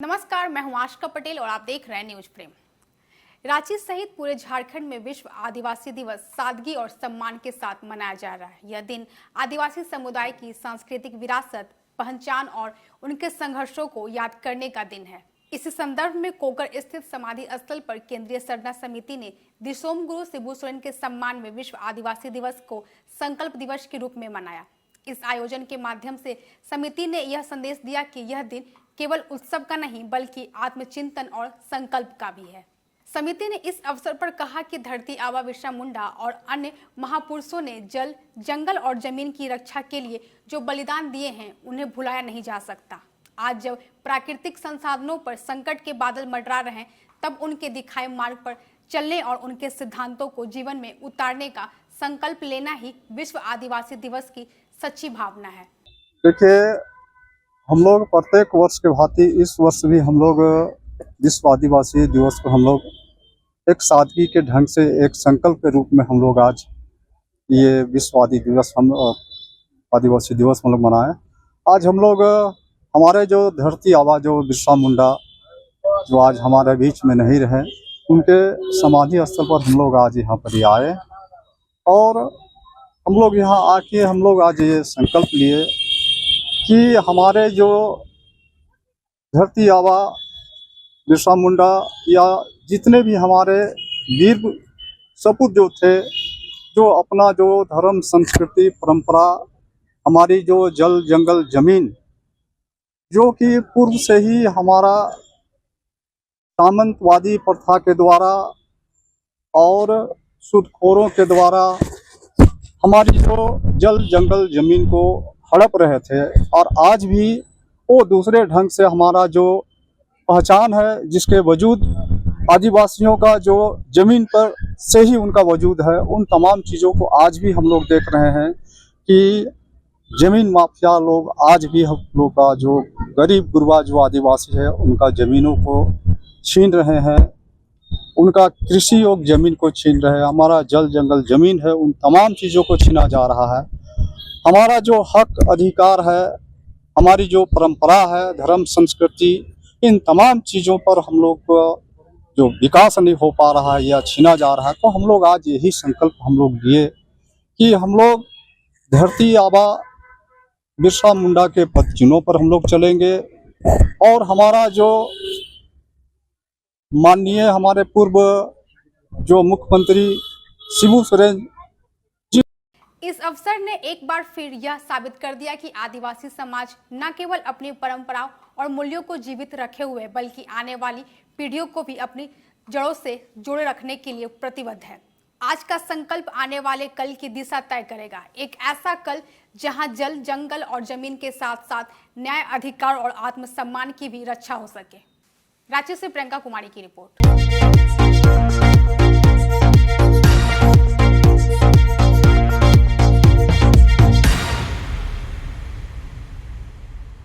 नमस्कार, मैं हूं आशिका पटेल और आप देख रहे हैं न्यूज फ्रेम। रांची सहित पूरे झारखंड में विश्व आदिवासी दिवस सादगी और सम्मान के साथ मनाया जा रहा है। यह दिन आदिवासी समुदाय की सांस्कृतिक विरासत, पहचान और उनके संघर्षों को याद करने का दिन है। इसी संदर्भ में कोकर स्थित समाधि स्थल पर केंद्रीय सरना समिति ने दिसोम गुरु शिबू सोरेन के सम्मान में विश्व आदिवासी दिवस को संकल्प दिवस के रूप में मनाया। इस आयोजन के माध्यम से समिति ने यह संदेश दिया कि यह दिन केवल उत्सव का नहीं बल्कि आत्मचिंतन और संकल्प का भी है। समिति ने इस अवसर पर कहा कि धरती आबा बिरसा मुंडा और अन्य महापुरुषों ने जल, जंगल और जमीन की रक्षा के लिए जो बलिदान दिए हैं उन्हें भुलाया नहीं जा सकता। आज जब प्राकृतिक संसाधनों पर संकट के बादल मंडरा रहे हैं, तब उनके दिखाए मार्ग पर चलने और उनके सिद्धांतों को जीवन में उतारने का संकल्प लेना ही विश्व आदिवासी दिवस की सच्ची भावना है। देखिए, हम लोग प्रत्येक वर्ष के भांति इस वर्ष भी हम लोग विश्व आदिवासी दिवस को हम लोग एक सादगी के ढंग से एक संकल्प के रूप में हम लोग आज ये विश्व आदिवासी दिवस हम लोग मनाएं। आज हम लोग हमारे जो धरती आबा जो बिरसा मुंडा जो आज हमारे बीच में नहीं रहे, उनके समाधि स्थल पर हम लोग आज यहाँ पर आए और हम लोग यहाँ आके हम लोग आज ये संकल्प लिए कि हमारे जो धरती आबा बिरसा मुंडा या जितने भी हमारे वीर सपूत जो थे, जो अपना जो धर्म, संस्कृति, परंपरा, हमारी जो जल, जंगल, जमीन, जो कि पूर्व से ही हमारा सामंतवादी प्रथा के द्वारा और सूदखोरों के द्वारा हमारी जो जल, जंगल, जमीन को हड़प रहे थे, और आज भी वो दूसरे ढंग से हमारा जो पहचान है, जिसके वजूद आदिवासियों का जो जमीन पर से ही उनका वजूद है, उन तमाम चीज़ों को आज भी हम लोग देख रहे हैं कि जमीन माफिया लोग आज भी हम लोग का जो गरीब गुरबा जो आदिवासी है उनका ज़मीनों को छीन रहे हैं, उनका कृषि योग्य जमीन को छीन रहे हैं, हमारा जल, जंगल, जमीन है, उन तमाम चीज़ों को छीना जा रहा है। हमारा जो हक अधिकार है, हमारी जो परंपरा है, धर्म, संस्कृति, इन तमाम चीज़ों पर हम लोग को जो विकास नहीं हो पा रहा है या छीना जा रहा है, तो हम लोग आज यही संकल्प हम लोग लिए कि हम लोग धरती आबा बिरसा मुंडा के पद चिन्हों पर हम लोग चलेंगे और हमारा जो माननीय हमारे पूर्व जो मुख्यमंत्री शिबू सोरेन इस अवसर ने एक बार फिर यह साबित कर दिया कि आदिवासी समाज न केवल अपनी परंपराओं और मूल्यों को जीवित रखे हुए बल्कि आने वाली पीढ़ियों को भी अपनी जड़ों से जोड़े रखने के लिए प्रतिबद्ध है। आज का संकल्प आने वाले कल की दिशा तय करेगा, एक ऐसा कल जहां जल, जंगल और जमीन के साथ साथ न्याय, अधिकार और आत्मसम्मान की भी रक्षा हो सके। रांची से प्रियंका कुमारी की रिपोर्ट।